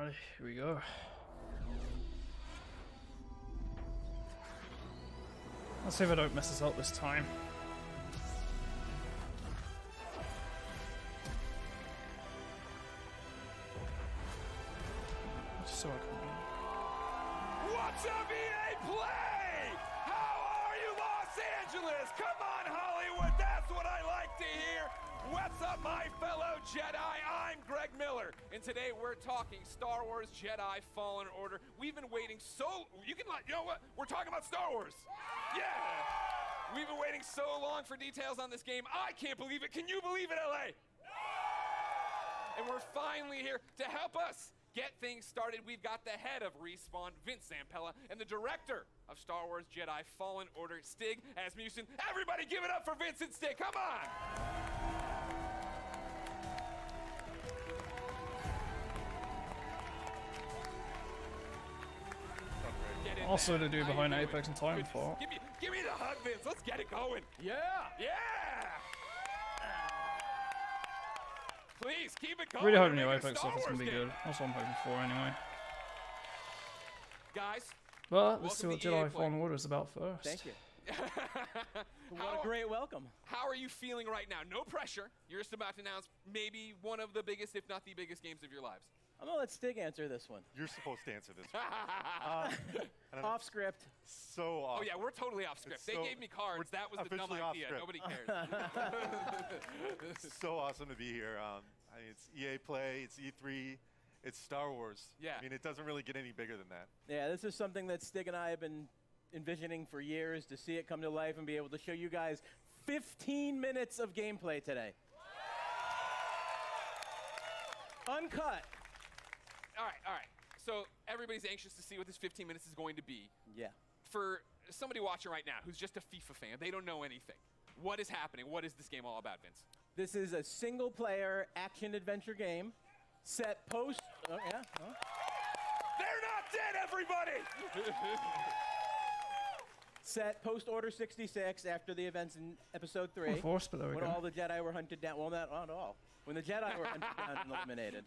Alrighty, here we go. Let's see if I don't mess this up this time. Just so I can... What's up, EA Play? How are you, Los Angeles? Come on, Hollywood, that's what I like to hear. What's up, my fellow Jedi? I'm Greg Miller, and today we're talking Star Wars Jedi Fallen Order. We've been waiting you know what? We're talking about Star Wars. Yeah. We've been waiting so long for details on this game. I can't believe it. Can you believe it, LA? And we're finally here to help us get things started. We've got the head of Respawn, Vince Zampella, and the director of Star Wars Jedi Fallen Order, Stig Asmussen. Everybody give it up for Vince and Stig. Come on. Also the dude behind Apex and Titanfall. Give me the hug, Vince. Let's get it going. Yeah. Yeah. Please keep it going. Really hoping the Apex stuff is gonna be good. That's what I'm hoping for anyway. Guys. But let's see what Jedi Fallen Order is about first. Thank you. What a great welcome. How are you feeling right now? No pressure. You're just about to announce maybe one of the biggest, if not the biggest, games of your lives. I'm gonna let Stig answer this one. You're supposed to answer this one. Off script. So awesome. Oh yeah, we're totally off script. They gave me cards. That was the dumb idea. Nobody cares. It's so awesome to be here. I mean, it's EA Play, it's E3, it's Star Wars. Yeah. I mean, it doesn't really get any bigger than that. Yeah, this is something that Stig and I have been envisioning for years, to see it come to life and be able to show you guys 15 minutes of gameplay today. Uncut. All right. So everybody's anxious to see what this 15 minutes is going to be. Yeah. For somebody watching right now who's just a FIFA fan, they don't know anything. What is happening? What is this game all about, Vince? This is a single-player action-adventure game set post... Oh, yeah? Oh. They're not dead, everybody! Set post-Order 66 after the events in Episode 3. Force, but there we when go. all the Jedi were hunted down. Well, not at all. When the Jedi were hunted down and eliminated.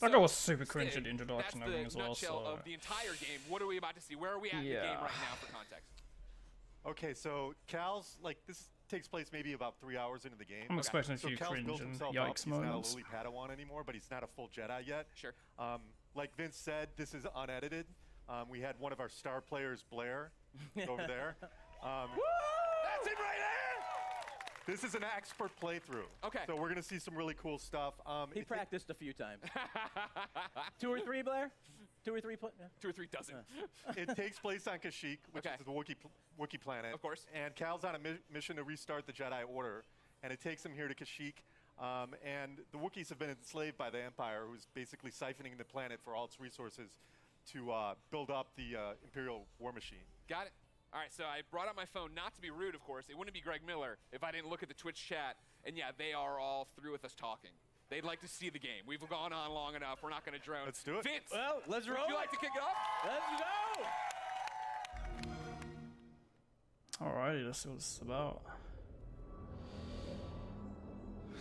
That guy was super cringe at the introduction and everything that's as well. the nutshell So. of the entire game. What are we about to see? Where are we at in the game right now for context? Okay, so Cal's, this takes place maybe about 3 hours into the game. I'm expecting a few Cal's cringe built and himself yikes up. He's not a moments. lowly Padawan anymore, but he's not a full Jedi yet. Sure. Like Vince said, this is unedited. We had one of our star players, Blair, over there. That's it right there! This is an expert playthrough. Okay. So we're going to see some really cool stuff. He practiced a few times. 2 or 3, Blair? 2 or 3? Yeah. 2 or 3 dozen. It takes place on Kashyyyk, which is the Wookiee planet. Of course. And Cal's on a mission to restart the Jedi Order, and it takes him here to Kashyyyk. And the Wookiees have been enslaved by the Empire, who's basically siphoning the planet for all its resources to build up the Imperial war machine. Got it. All right, so I brought out my phone, not to be rude, of course. It wouldn't be Greg Miller if I didn't look at the Twitch chat. And yeah, they are all through with us talking. They'd like to see the game. We've gone on long enough. We're not going to drone. Let's do it. Vince, Well, let's roll. would you like to kick it off? Let's go! Alrighty, let's see what this is about.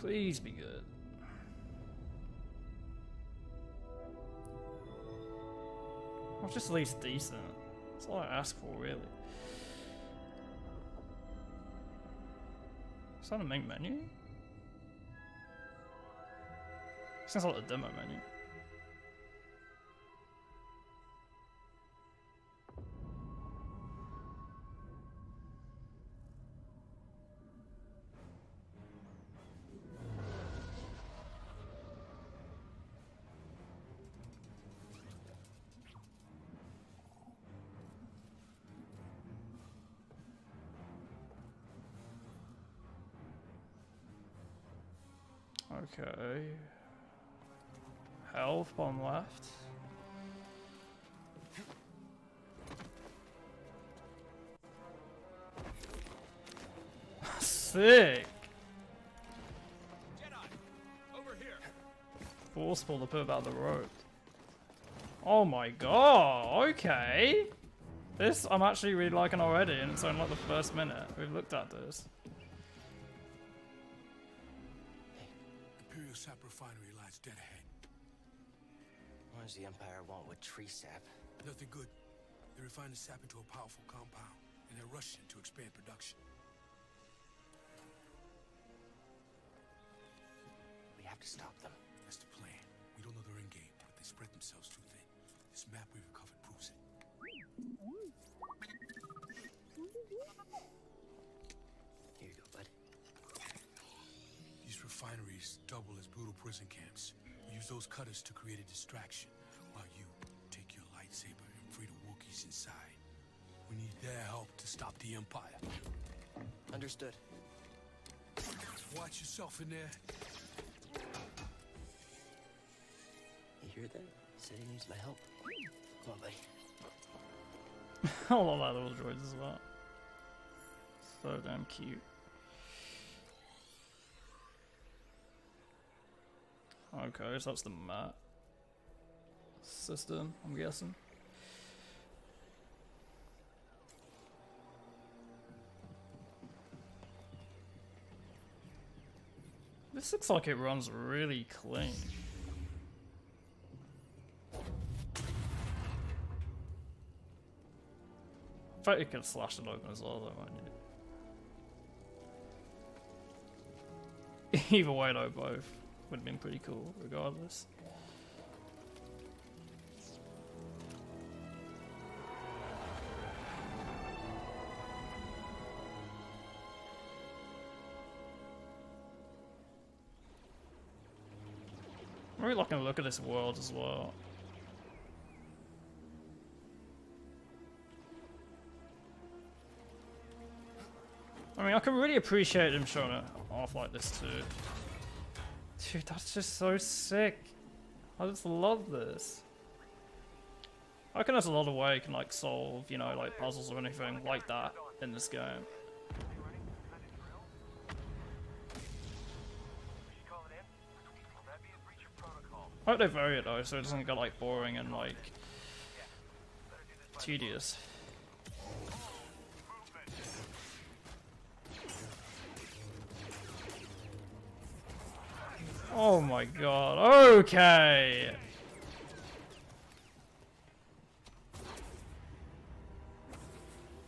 Please be good. Or just at least decent. That's all I ask for, really. Is that a main menu? Sounds like a demo menu. Okay. Health bottom left. Sick! Jedi, over here. Forceful to put about the rope. Oh my god, okay! This I'm actually really liking already, and it's only like the first minute we've looked at this. Imperial Sap Refinery lies dead ahead. Well, does the Empire want with tree sap? Nothing good. They refine the sap into a powerful compound, and they're rushing to expand production. We have to stop them. That's the plan. We don't know their end game, but they spread themselves too thin. This map we've recovered proves it. Here you go, bud. These refineries double as brutal prison camps. We use those cutters to create a distraction, while you take your lightsaber and free the Wookiees inside. We need their help to stop the Empire. Understood. Watch yourself in there. You hear that? He said he needs my help. Come on, buddy. I love that little droids as well. So damn cute. Okay, so that's the map system, I'm guessing. This looks like it runs really clean. I bet you could slash it open as well though, mightn't you? Either way though, both would have been pretty cool regardless. I'm really liking to look at this world as well. I mean, I can really appreciate them showing it off like this too. Dude, that's just so sick. I just love this. I reckon there's a lot of way you can like solve, you know, like puzzles or anything like that in this game. I hope they vary it though, so it doesn't get like boring and like tedious. Oh my god, okay!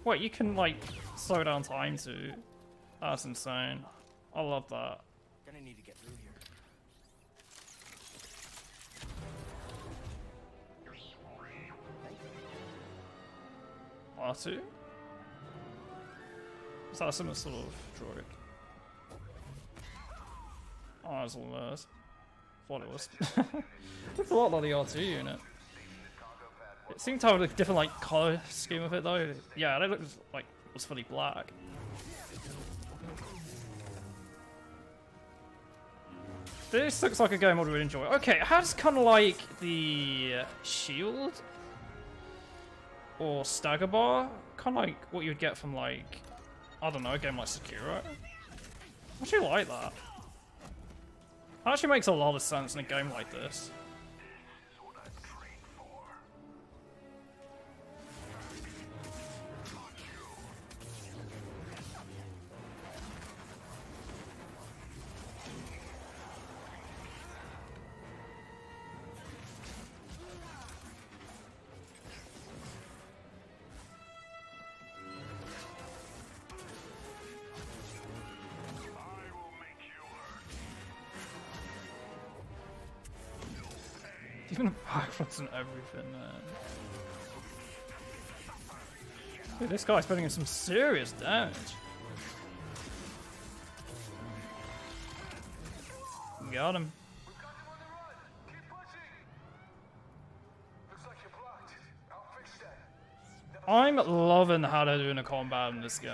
Wait, you can like slow down time too. That's insane. I love that. Gonna need to get through here. R2? Is that some sort of droid? Oh, it's all theirs. Thought it was. Looks a lot like the R2 unit. It seemed to have a different like color scheme of it though. Yeah, it looks like it was fully black. This looks like a game I would really enjoy. Okay, it has kind of like the shield or stagger bar, kind of like what you would get from like, I don't know, a game like Sekiro. I actually like that. That actually makes a lot of sense in a game like this. Even backflips and everything, man. Dude, this guy's putting in some serious damage. Got him. I'm loving how they're doing the combat in this game.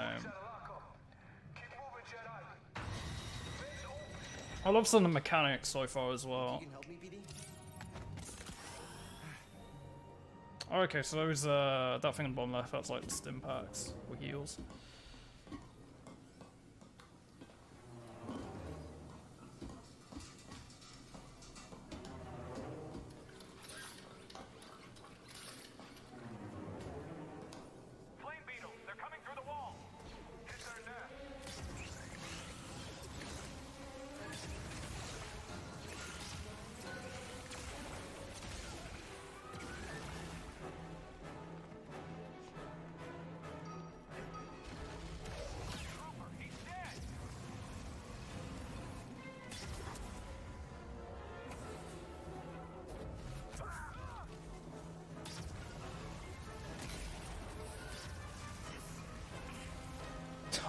I love some of the mechanics so far as well. Oh, okay, so there was that thing on the bottom left, that's like the stim packs with heals.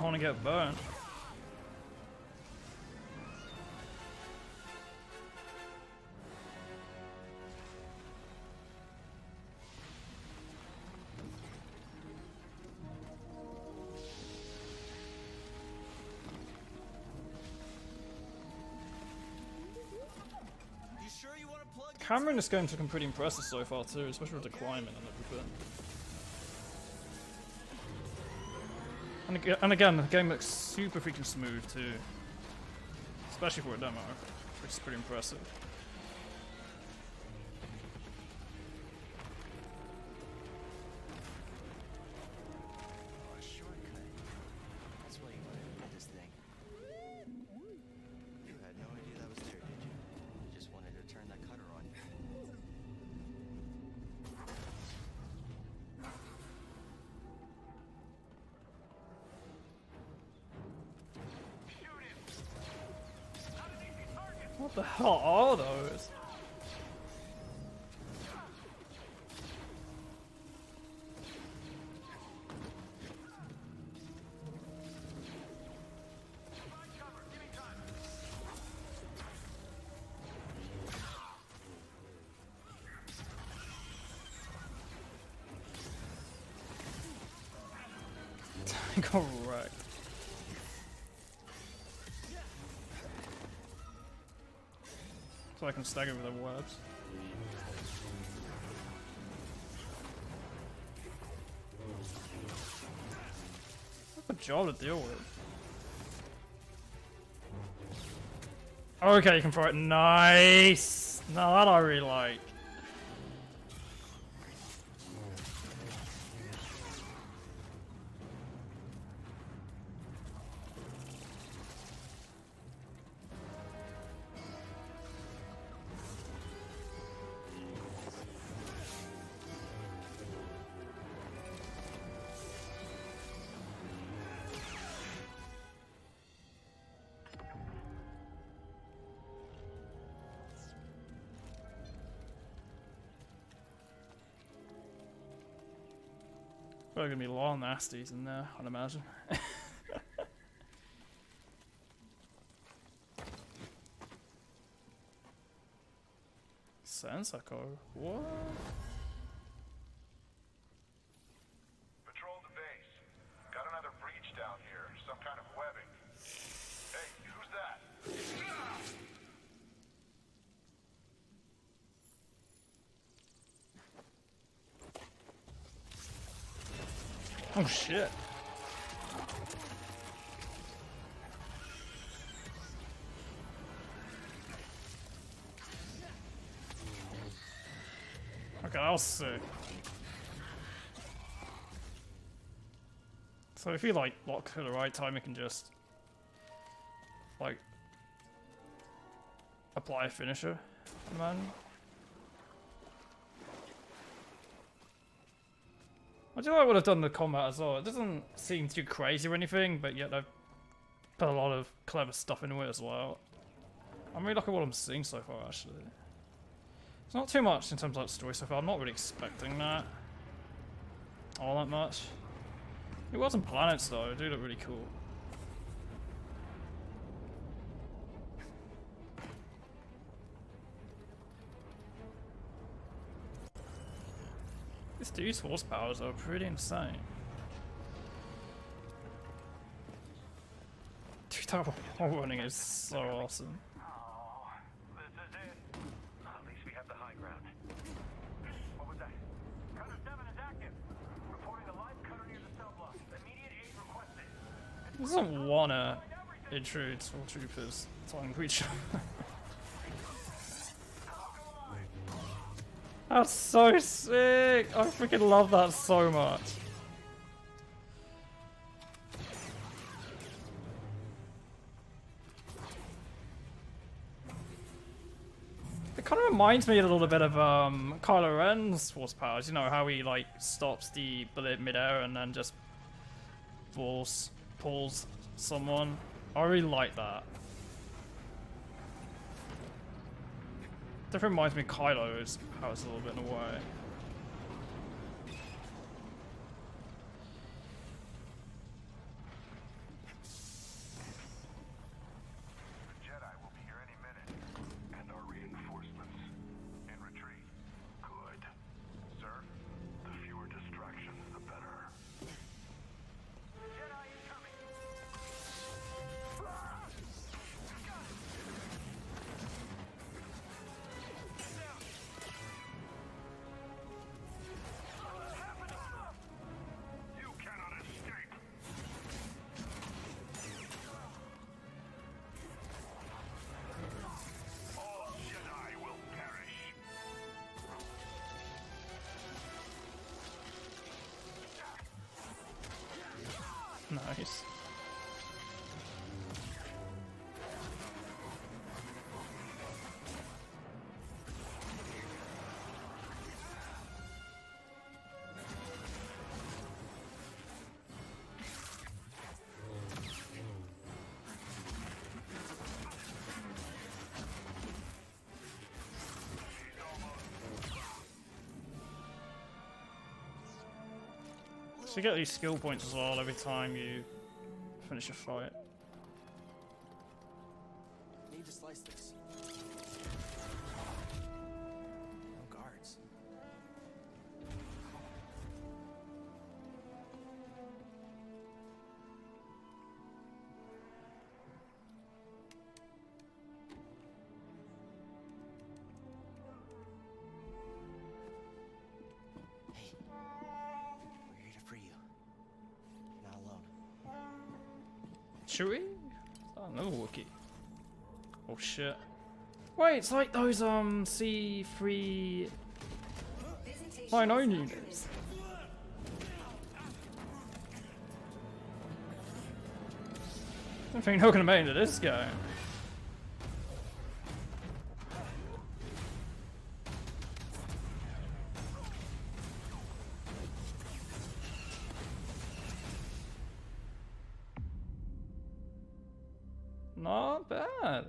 want to get burned. Camera in this game's looking pretty impressive so far too, especially with the climbing and everything. And again, the game looks super freaking smooth too, especially for a demo, which is pretty impressive. A shortcut. That's why you wanted to get this thing. You had no idea that was there, did you? You just wanted to turn that cutter on. What the hell are those? Correct. So I can stagger with the webs. What a job to deal with. Okay, you can throw it. Nice! No, that I really like. Probably gonna be a lot of nasties in there, I'd imagine. Sensako? What? Patrol the base. Got another breach down here. Some kind of webbing. Hey, who's that? Oh shit. Okay, that was sick. So if you like lock at the right time, you can just like apply a finisher, man. I do like I would have done the combat as well. It doesn't seem too crazy or anything, but yet I've put a lot of clever stuff into it as well. I'm really liking what I'm seeing so far, actually. It's not too much in terms of like story so far. I'm not really expecting that all that much. It wasn't planets though. It did look really cool. This dude's horsepowers are pretty insane. Dude, that whole running is so awesome. Oh, this is it. At least we have the high ground. What was that? Cutter 7 is active. Reporting a live cutter near the cell block. Immediate aid requested. He doesn't wanna intrude stormtroopers telling each other. That's so sick! I freaking love that so much. It kind of reminds me a little bit of Kylo Ren's force powers. You know how he like stops the bullet midair and then just pulls someone. I really like that. Definitely reminds me of Kylo's powers a little bit in a way. Nice. So you get these skill points as well every time you finish a fight. Need to slice this. No guards. Hey, we're here to free you. You're not alone. Chewie? Oh, another Wookiee. Oh shit. Wait, it's like those C3 Rhino units. I don't think they're gonna make it into this game. Not bad.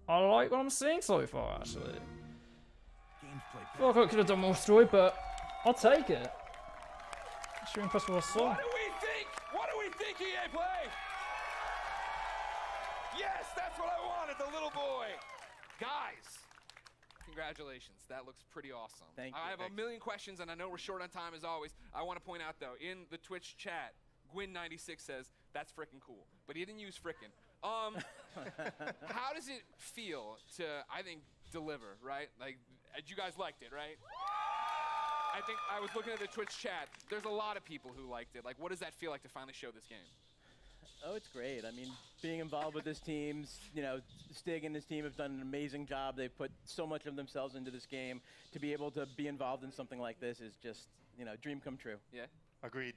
I like what I'm seeing so far, actually. I feel like I could have done more story, but I'll take it. Actually impressed with what I saw. What do we think? What do we think, EA Play? Yes, that's what I wanted, the little boy. Guys, congratulations. That looks pretty awesome. Thank you. I have a million questions, and I know we're short on time as always. I want to point out, though, in the Twitch chat, Gwyn96 says, that's frickin' cool. But he didn't use frickin'. How does it feel to, I think, deliver, right? Like, you guys liked it, right? I think I was looking at the Twitch chat. There's a lot of people who liked it. Like, what does that feel like to finally show this game? Oh, it's great. I mean, being involved with this team, you know, Stig and his team have done an amazing job. They've put so much of themselves into this game. To be able to be involved in something like this is just, you know, dream come true. Yeah? Agreed.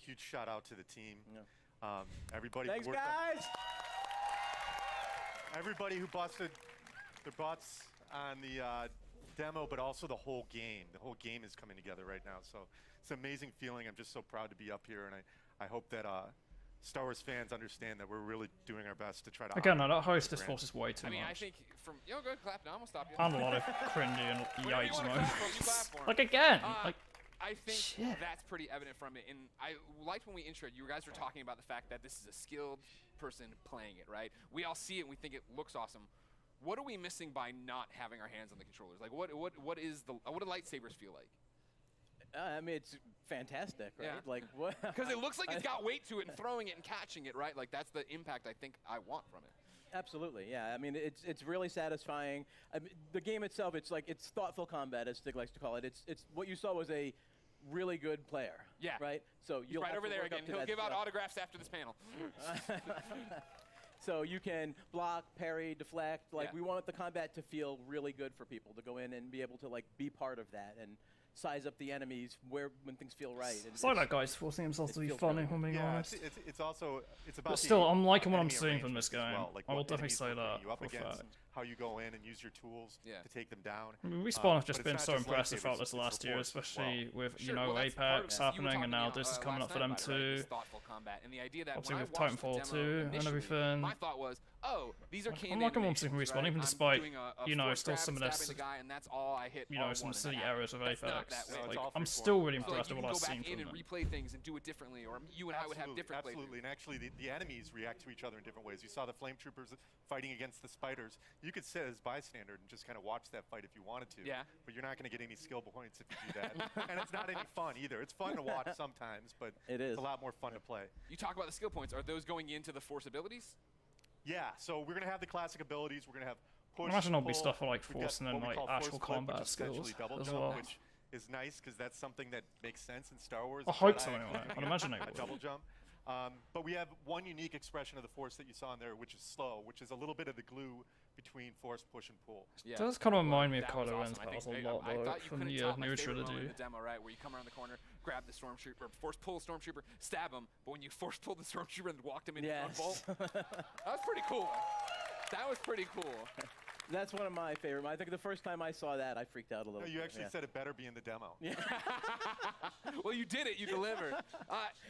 Huge shout out to the team. Yeah. Everybody. Thanks, worked on- guys! Everybody who busted their butts on the demo, but also the whole game. The whole game is coming together right now. So it's an amazing feeling. I'm just so proud to be up here, and I hope that Star Wars fans understand that we're really doing our best to try to. Again, no, that hostess force is way too I mean, much. I think from... Yo, go ahead, clap. No, I'm going to stop you. And a lot of cringy and Whatever you yikes wanna clap for, you clap moments. for 'em. Like again, like I think shit. that's pretty evident from it. And I liked when we introed, you guys were talking about the fact that this is a skilled person playing it, right? We all see it and we think it looks awesome. What are we missing by not having our hands on the controllers? Like, what do lightsabers feel like? I mean, it's fantastic, right? Yeah. Like, what? Because it looks like it's got weight to it and throwing it and catching it, right? Like, that's the impact I think I want from it. Absolutely, yeah. I mean, it's really satisfying. I mean, the game itself, it's thoughtful combat, as Stig likes to call it. It's what you saw was a really good player. Yeah. Right. So He's you'll right have over to there work up again. to He'll that give out stuff. autographs after this panel. So you can block, parry, deflect. Like, Yeah. we want the combat to feel really good for people to go in and be able to like be part of that and size up the enemies when things feel right. And it's like that guy's forcing himself to be feels funny, really if I'm being Yeah, honest. it's also about. But the still, I'm liking what I'm enemy seeing from this arrangements as game. well, like I will what definitely enemies say they're putting that you up for a against, fact. how you go in and use your tools Yeah. to take them down. I mean, Respawn have just but been it's so not just impressive lightsabers, throughout this it's last the year, Force as especially well. with, Sure, you know, well, that's part of Apex that. You were happening, and now talking, this is coming last up for night them about it, right? too. This thoughtful combat, and the idea that Obviously when with I watched Titanfall the demo 2 and initially, everything. my thought was, oh, these are I'm canned liking what I'm seeing from animations, Respawn, right? even I'm despite, doing a you know, force still grab some and of this, stabbing the guy, and that's all I hit you know, R1 some and silly that errors happened. of That's not Apex. that way. No, it's Like, all I'm freeform. still really So, like, impressed you with can what I've go seen back in from and them. replay things and do it differently, or you and I would have different Absolutely, and actually the enemies react to each other in different ways. You saw the flame troopers fighting against the spiders. You could sit as bystander and just kind of watch that fight if you wanted to. Yeah. But you're not going to get any skill points if you do that. And it's not any fun either. It's fun to watch sometimes, but It is. it's a lot more fun to play. You talk about the skill points. Are those going into the force abilities? Yeah, so we're going to have the classic abilities. We're going to have push, imagine there'll be pull. stuff for, like, We've got force and then, what we like, call actual force flip, combat which is essentially skills double as jump, well. which is nice because that's something that makes sense in Star Wars. I hope Jedi so anyway. actually I'd imagine they a would. double jump. But we have one unique expression of the Force that you saw in there, which is slow, which is a little bit of the glue between force, push, and pull. Yeah. It does kind of remind me of That was Kylo awesome. Ren's I think- powers a I- lot, I though, thought you from couldn't the top my new favorite moment in trilogy. the demo, right? Where you come around the corner, grab the stormtrooper, force pull the stormtrooper, stab him, but when you force pulled the stormtrooper and walked him into one Yes. bolt, that was pretty cool. That was pretty cool. That's one of my favorite. I think the first time I saw that, I freaked out a little. No, you bit, actually yeah. said it better be in the demo. Well, you did it. You delivered.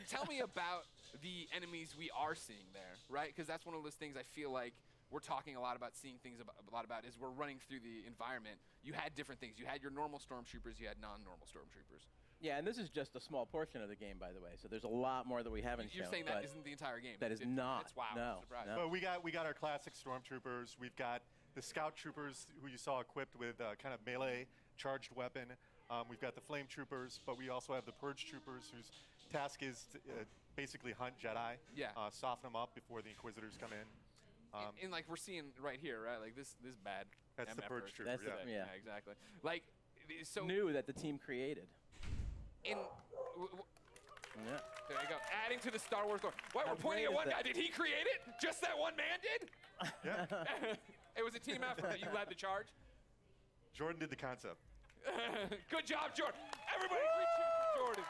Tell me about the enemies we are seeing there, right? Because that's one of those things I feel like we're talking a lot about, seeing things a lot about, is we're running through the environment. You had different things. You had your normal stormtroopers. You had non-normal stormtroopers. Yeah, and this is just a small portion of the game, by the way. So there's a lot more that we haven't You're shown. saying that but isn't the entire game? that is not. It's wow. No, Surprise. no. But we got our classic stormtroopers. We've got the scout troopers who you saw equipped with kind of melee charged weapon. We've got the flame troopers, but we also have the purge troopers whose task is to basically hunt Jedi. Yeah. Soften them up before the Inquisitors come in. And like we're seeing right here, right? Like this bad. That's the MF purge version. trooper. That's the- yeah. yeah. Exactly. Like so. New that the team created. In. Yeah. There you go. Adding to the Star Wars lore. Why we're How pointing great at is one that? guy? Did he create it? Just that one man did? Yeah. It was a team effort that you led the charge. Jordan did the concept. Good job, Jordan. Everybody, three cheers for Jordan.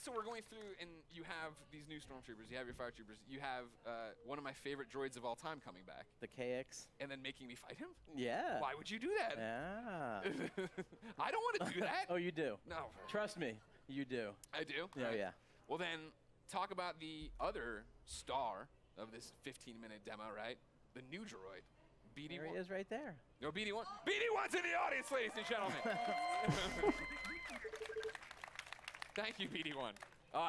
So we're going through, and you have these new stormtroopers. You have your fire troopers. You have one of my favorite droids of all time coming back, The KX. and then making me fight him. Yeah. Why would you do that? Yeah. I don't want to do that. Oh, you do. No, Trust me, you do. I do. Yeah, Right. yeah. Well, then talk about the other star of this 15-minute demo, right? The new droid, BD1. There he is right there. No, BD1. BD1's in the audience, ladies and gentlemen. Thank you, BD1.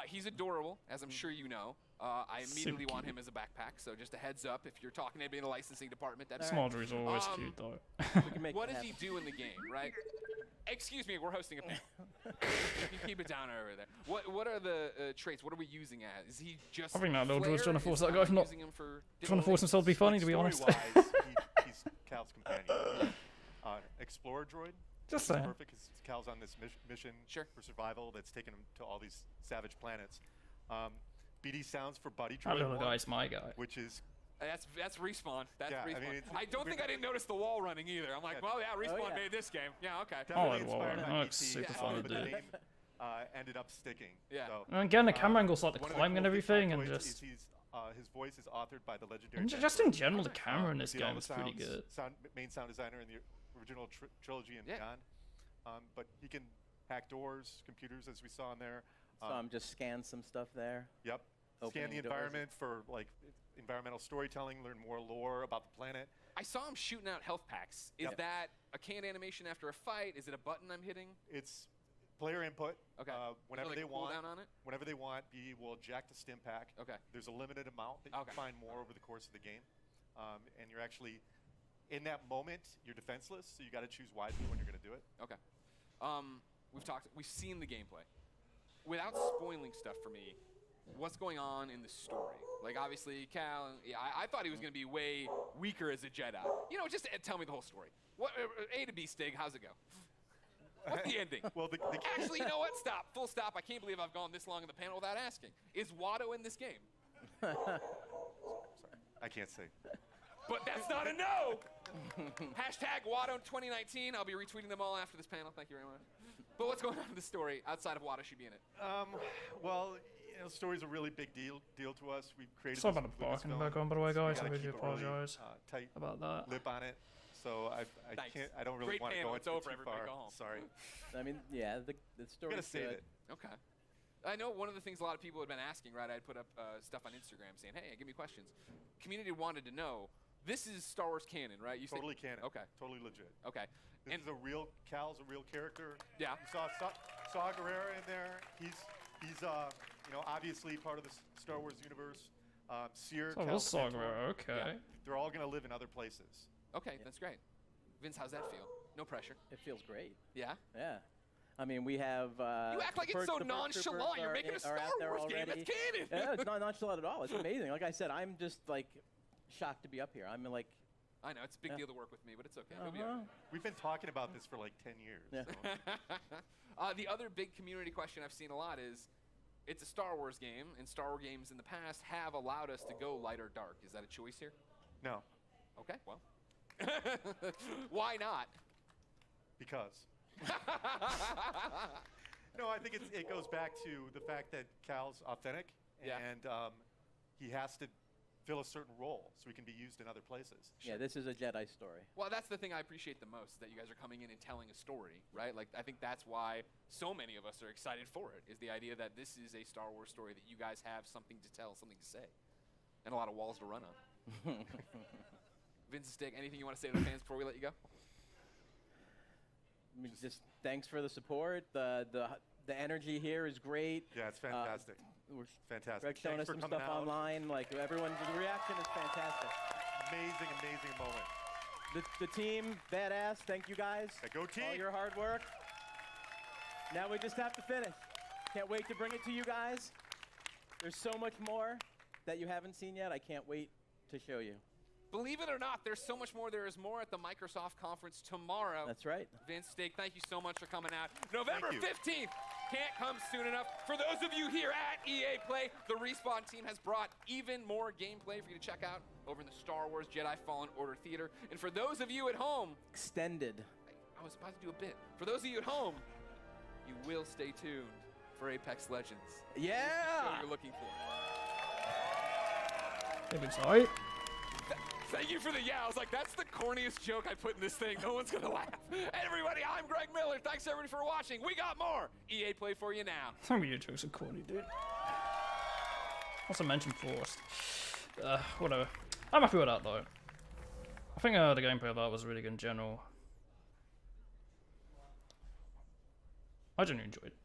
He's adorable, as I'm sure you know. I immediately want him as a backpack, so just a heads up, if you're talking to anybody in the licensing department, that's Smoldery's always cute, though. We can make what that does he do in the game, right? Excuse me, we're hosting a panel. You keep it down over there. What are the traits? What are we using as? Is he just I think that little droid's flair? trying to force Is that guy Cal from not using him for trying to force himself to be funny, to be honest. Story-wise, he's Cal's companion. Explorer droid. Just It's saying. perfect because Cal's on this mission Sure. for survival that's taken him to all these savage planets. BD sounds for Buddy That Droid little 1, guy's my guy. which is That's Respawn. That's Yeah, I Respawn. mean, I, it's- don't think I didn't notice the wall running either. I'm like, Yeah. well, yeah, Respawn yeah. made this game. Yeah, okay. definitely well, inspired that by looks PT, super fun to but the do. name ended up sticking. Yeah. So, And again, the camera angles like the one of climbing and cool things about everything, and Droids just is his voice is authored by the legendary. and Dan just in Burton. general, the camera in this Did all game the is pretty sounds- good. main sound designer in the original trilogy and Yeah. beyond. But he can hack doors, computers, as we saw in there. So just scan some stuff there. Yep. Scan Opening the doors. environment for like environmental storytelling, learn more lore about the planet. I saw him shooting out health packs. Is Yep. that a canned animation after a fight? Is it a button I'm hitting? It's player input. Okay. Whenever Is there, they like, a want, cooldown on it? whenever they want, BD will eject the stim pack. Okay. There's a limited amount that you Okay. can find more over the course of the game, and you're actually in that moment you're defenseless, so you got to choose wisely when you're going to do it. Okay. We've seen the gameplay. Without spoiling stuff for me, what's going on in the story? Like, obviously, Cal, yeah, I thought he was going to be way weaker as a Jedi. You know, just tell me the whole story. What A to B, Stig, how's it go? What's the ending? Well, the Actually, you know what? Stop. Full stop. I can't believe I've gone this long in the panel without asking. Is Watto in this game? I can't say. But that's not a no! Hashtag Watto 2019. I'll be retweeting them all after this panel. Thank you very much. But what's going on in the story outside of Watto should be in it? Well, you know, story's a really big deal to us. We've created. Sorry this about the Lucasfilm, barking in the background, by the way, so we guys. I gotta really do keep a really, apologize tight about that. lip on it. So I Thanks. can't. I don't really Great want to panel. go It's into over. it too Everybody far. go home. Sorry. I mean, yeah, the We story's gotta save good. it. Okay. I know one of the things a lot of people have been asking, right? I'd put up stuff on Instagram saying, hey, give me questions. Community wanted to know, this is Star Wars canon, right? You said- Totally canon. Okay. Totally legit. Okay. This And is a real. Cal's a real character. Yeah. You saw Guerrera in there. He's you know, obviously part of the Star Wars universe. Seer, So Cal's this Saw mentor. Gerrera, okay. They're all gonna live in other places. okay, that's great. Vince, how's that feel? No pressure. It feels great. Yeah? Yeah. I mean, we have. You act like it's so nonchalant. You're making a Star Wars game. That's canon. Yeah, it's not nonchalant at all. It's amazing. Like I said, I'm just like shocked to be up here. I'm like, I know, it's a big Yeah. deal to work with me, but it's okay. We'll be all right. We've been talking about this for like 10 years. Yeah. So. The other big community question I've seen a lot is it's a Star Wars game, and Star Wars games in the past have allowed us to go light or dark. Is that a choice here? No, Okay, well. Why not? because. No, I think it goes back to the fact that Cal's authentic, Yeah. and he has to fill a certain role so he can be used in other places. Yeah, this is a Jedi story. Well, that's the thing I appreciate the most, that you guys are coming in and telling a story, right? Like, I think that's why so many of us are excited for it, is the idea that this is a Star Wars story, that you guys have something to tell, something to say, and a lot of walls to run on. Vince and Stick, anything you want to say to the fans before we let you go? I mean, just thanks for the support. The energy here is great. Yeah, it's fantastic. We're Fantastic. Greg's showing us Thanks some for stuff coming out. online. Like everyone's the reaction is fantastic. Amazing moment. The team, badass. Thank you guys. Yeah, go team. All your hard work. Now we just have to finish. Can't wait to bring it to you guys. There's so much more that you haven't seen yet. I can't wait to show you. Believe it or not, there's so much more. There is more at the Microsoft conference tomorrow. That's right. Vince Steak, thank you so much for coming out. November Thank you. 15th can't come soon enough. For those of you here at EA Play, the Respawn team has brought even more gameplay for you to check out over in the Star Wars Jedi Fallen Order Theater. And for those of you at home, Extended. I was about to do a bit. For those of you at home, you will stay tuned for Apex Legends. Yeah. Show you're looking for. If it's alright. Thank you for the yeah. I was like, that's the corniest joke I put in this thing. No one's gonna laugh. Hey, everybody, I'm Greg Miller. Thanks everybody for watching. We got more EA Play for you now. Some of your jokes are corny, dude. Also mentioned forced. Whatever. I'm happy with that though. I think the gameplay of that was really good in general. I genuinely enjoyed it.